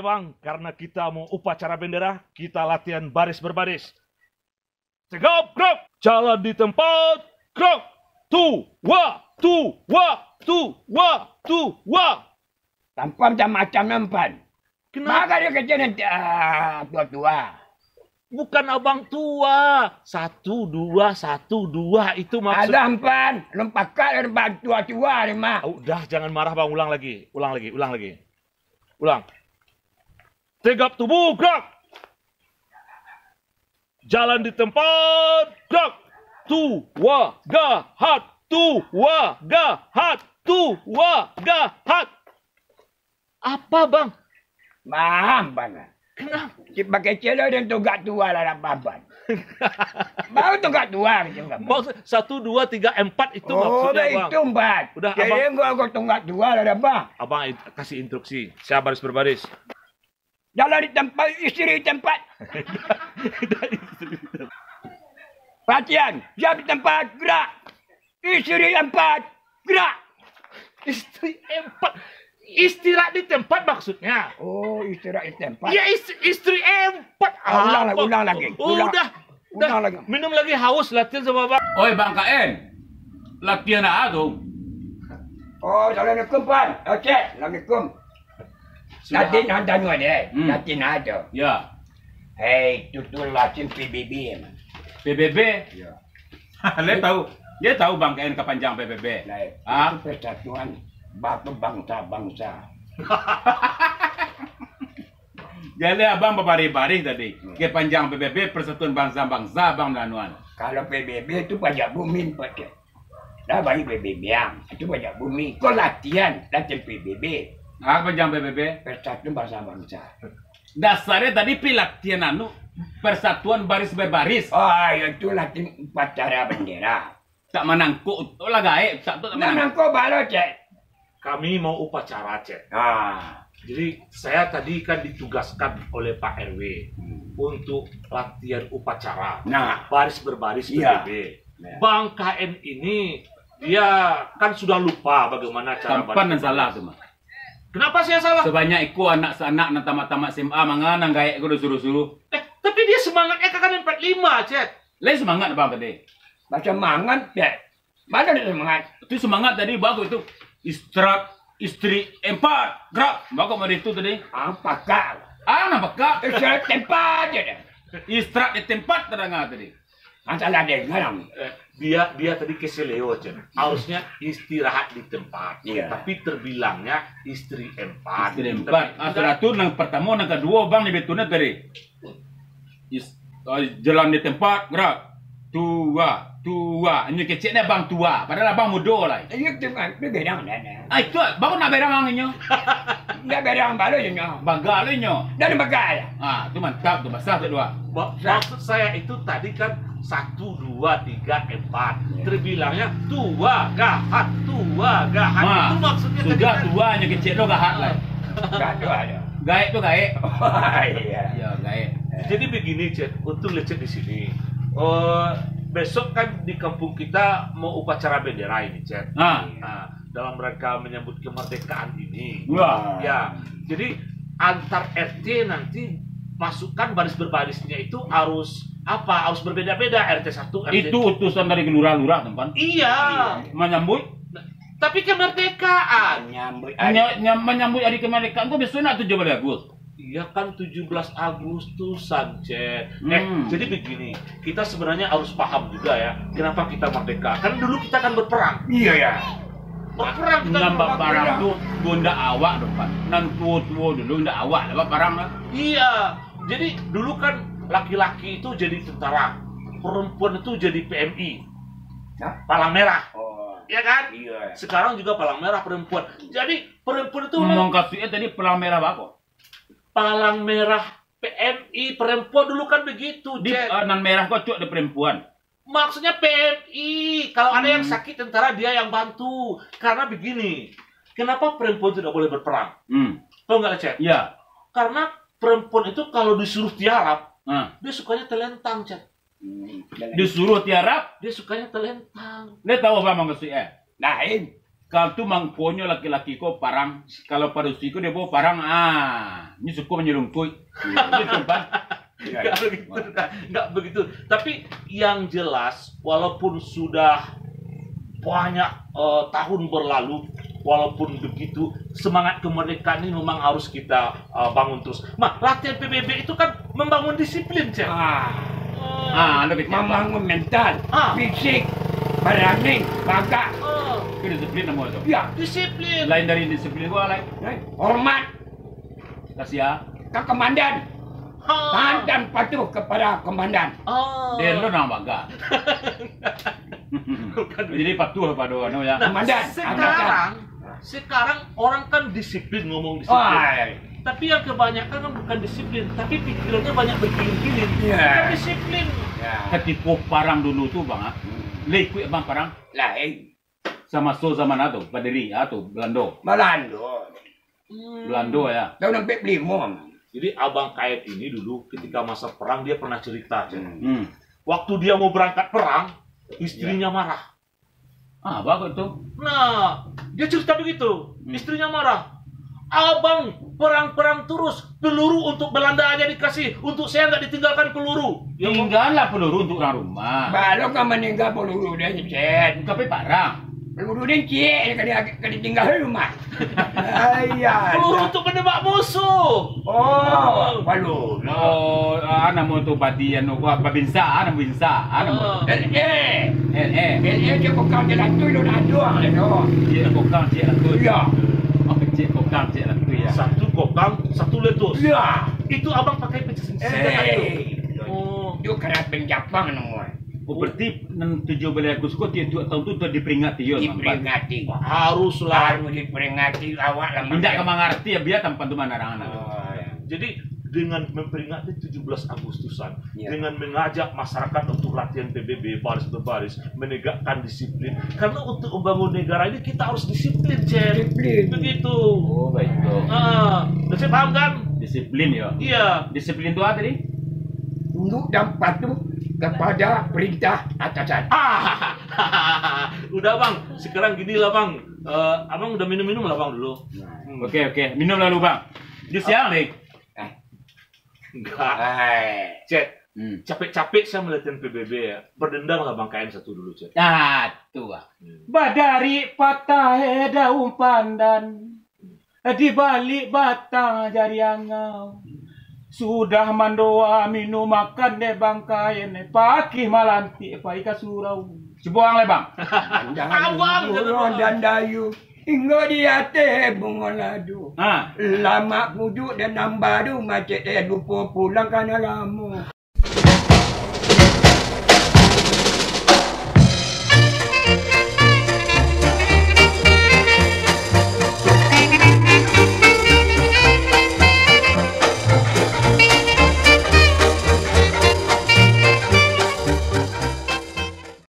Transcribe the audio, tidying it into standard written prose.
bang, karena kita mau upacara bendera, kita latihan baris berbaris. Tegap, gerak, jalan di tempat, gerak, tua, Tampan macam nampan. Kenapa? Maka dia kecil nanti tua-tua. Bukan abang tua. 1, 2, 1, 2 itu maksud. Ada ampan, lompakat dan tua-tua ni mah. Udah, jangan marah bang, ulang lagi. Ulang. Tegap tubuh, gerak. Jalan di tempat, gerak. Tua, gahat. Apa bang? Mampan. Kenapa? Si pakai celo dan tugak tua lah nak mampan. Baru tugak tua macam Maksud 1, 2, 3, 4 itu oh, maksudnya bang. itu empat. Udah, jadi engkau tugak tua lah apa? Abang kasih instruksi. Saya baris berbaris. Jalan di tempat, istri di tempat. Perhatian, siap di tempat, gerak. Istri 4, gerak. Istri 4. Istirahat di tempat maksudnya. Oh, istirahat di tempat. Ya istri 4. Ulang lagi. Udah lagi. Minum lagi, haus latihan sama bang. Oi Bang KN, latihan apa tu? Oh, Assalamualaikum Pan. Okey, Assalamualaikum. Latihan hantar ni ada. Latihan ada. Ya. Hei, tutul latihan PBB. PBB? Ya. Dia tahu Bang KN kepanjang PBB. Nah, Ah? itu persatuan bangsa-bangsa. Jadi abang berbaris-baris tadi. Kepanjang PBB Persatuan Bangsa-Bangsa Bang Danuan. Kalau PBB itu pajak bumi pakai. Dah bagi PBB yang itu pajak bumi. Kau latihan PBB. Apa panjang PBB? Persatuan bangsa-bangsa. Dasarnya tadi latihan Persatuan Baris Berbaris. Oh, itu latihan upacara bendera. Tak menangkuk. Oh lah gaib. Tak menangkuk. Nah, kau baru cek. Kami mau upacara, Cek. Ah. Jadi saya tadi kan ditugaskan oleh Pak RW untuk latihan upacara. Nah, Baris berbaris iya. PBB. Bang KN ini dia kan sudah lupa bagaimana cara Tampan dan salah tu mah. Kenapa saya salah? Sebanyak iku anak-anak nan tamat-tamak SMA mangan nang gaib aku suruh-suruh. Tapi dia semangatnya kan 45, Cek. Lain semangat Bang tadi. macam semangat cek. Mana ada semangat? Itu semangat tadi bagus itu. Istri 4 gerak. Bagus mari itu tadi. Apakah? Nampak kak? Istirahat tempat je dah. Istirahat di tempat terdengar tadi. Masalah dia sekarang. Dia tadi keseleo, Cek. Harusnya istirahat di tempat. Iya. Tapi terbilangnya istri 4. Istri 4. Setelah itu nang pertama nang kedua bang lebih tunat tadi. Jalan di tempat gerak. Tua. Ini kecilnya bang tua. Padahal abang muda lah. Iya tu kan, dia berang dah. Itu baru nak berang anginnya. Dia berang baru je nyo. Bagalnya. Dah bagal. Itu mantap tu basah tu dua. Maksud saya itu tadi kan 1, 2, 3, 4. Terbilangnya tua gahat. Itu maksudnya tadi Sudah kan. tuanya kecil tu gahat lah. Gaduh ada. Gaib tu gaib. Iya. Ya gaib. Jadi begini, Cek, untuk lecet di sini. Besok kan di kampung kita mau upacara bendera ini, Cek. Nah, dalam rangka menyambut kemerdekaan ini. Wah. Ya, jadi antar RT nanti masukkan baris berbarisnya itu harus apa? Harus berbeda-beda RT 1, RT Itu utusan dari lurah-lurah tempat. Iya. Menyambut. Tapi kemerdekaan. Menyambut hari kemerdekaan tu besok nak 17 Agustus. Iya kan 17 Agustusan, Cek. Jadi begini, kita sebenarnya harus paham juga ya, kenapa kita merdeka. Kan dulu kita kan berperang. Iya ya. Berperang kita. Nambah barang tu bunda awak tempat. Nan tua-tua dulu ndak awak dapat barang lah. Iya. Jadi dulu kan laki-laki itu jadi tentara, perempuan itu jadi PMI. Palang merah. Oh. Ya kan? Iya. Sekarang juga palang merah perempuan. Jadi perempuan itu Ngomong kasihnya tadi pelang merah bako. palang merah PMI perempuan dulu kan begitu, Di Cek. nan merah kok cuk di perempuan. Maksudnya PMI. Kalau ada yang sakit tentara dia yang bantu. Karena begini, kenapa perempuan tidak boleh berperang? Tahu nggak, Cek? Iya. Karena perempuan itu kalau disuruh tiarap, Nah, dia sukanya telentang, Cek. disuruh tiarap, Dia sukanya telentang. dia tahu apa maksudnya? Lain. Kalau tu mangponyo laki-laki ko parang kalau parusi ko dia bawa parang ini suku menyelungkuy. Gitu kan? Nggak begitu. Tapi yang jelas, walaupun sudah banyak tahun berlalu, walaupun begitu, semangat kemerdekaan ini memang harus kita bangun terus. Latihan PBB itu kan membangun disiplin, Cek. Membangun mental, fisik, berani, bangga. Itu disiplin nama itu. Ya, Disiplin. Lain dari disiplin gua lain. hormat Kasih ke komandan. Taat dan patuh kepada komandan. Dia lo nama bangga. Jadi patuh pada ano ya. Komandan. Sekarang orang kan disiplin, ngomong disiplin. Tapi yang kebanyakan kan bukan disiplin, tapi pikirannya banyak bergiling-giling. Bukan disiplin. Ketika parang dulu tuh bang, lekui bang parang Lain. sama zaman atau Padiri atau Belando. Belando ya. Tahun 45. Jadi Abang Kait ini dulu ketika masa perang dia pernah cerita, Cek. Waktu dia mau berangkat perang, istrinya marah. Bagus tuh. Nah, dia cerita begitu. Istrinya marah. Abang perang-perang terus, peluru untuk Belanda aja dikasih, untuk saya nggak ditinggalkan peluru. Tinggallah peluru untuk orang rumah. Baru kan meninggal peluru dia nyecet. Tapi parang. Peluru dia cek, kalau tinggal di rumah. Peluru untuk menembak musuh. Peluru. Anak mau tu bati anu gua babinsa, anak binsa, anak mau. Dia kau jalan tu lu nak doang le tu. Cik kokang, cik lah tu. Ya. Cik kokang, cik lah tu ya. Satu kokang, satu letus. Ya. Itu Abang pakai senjata itu. Dia kerapin Jepang nomor. Berarti 17 Agustus kau tiap tahun tu diperingati yo. Diperingati. Haruslah. Harus diperingati awak lah. Tidak kemangarti ya biar tanpa tu mana anak. Jadi dengan memperingati 17 Agustusan, dengan mengajak masyarakat untuk latihan PBB baris berbaris, menegakkan disiplin. Karena untuk membangun negara ini kita harus disiplin, Cek. Disiplin. Begitu. Oh baik tu. Saya paham kan? Disiplin ya. Iya. Disiplin tu apa tadi? Tunduk dan patuh kepada perintah atasan. Udah Bang, sekarang gini lah Bang. Abang udah minum-minum lah Bang dulu. Oke. Minum lalu bang. Jus siang nih. Enggak. Cek. Capek-capek saya melihat PBB ya. Berdendang lah Bang KM satu dulu, Cek. Tuh. Badari patah daun pandan. Di balik batang jari angau. Sudah mandoa minum makan deh bangkai ne pakih malanti paika surau. Sebuang le bang. Abang dan dayu hingga di hati bunga ladu. Lama pujuk dan nambadu macet lupa pulang karena lama.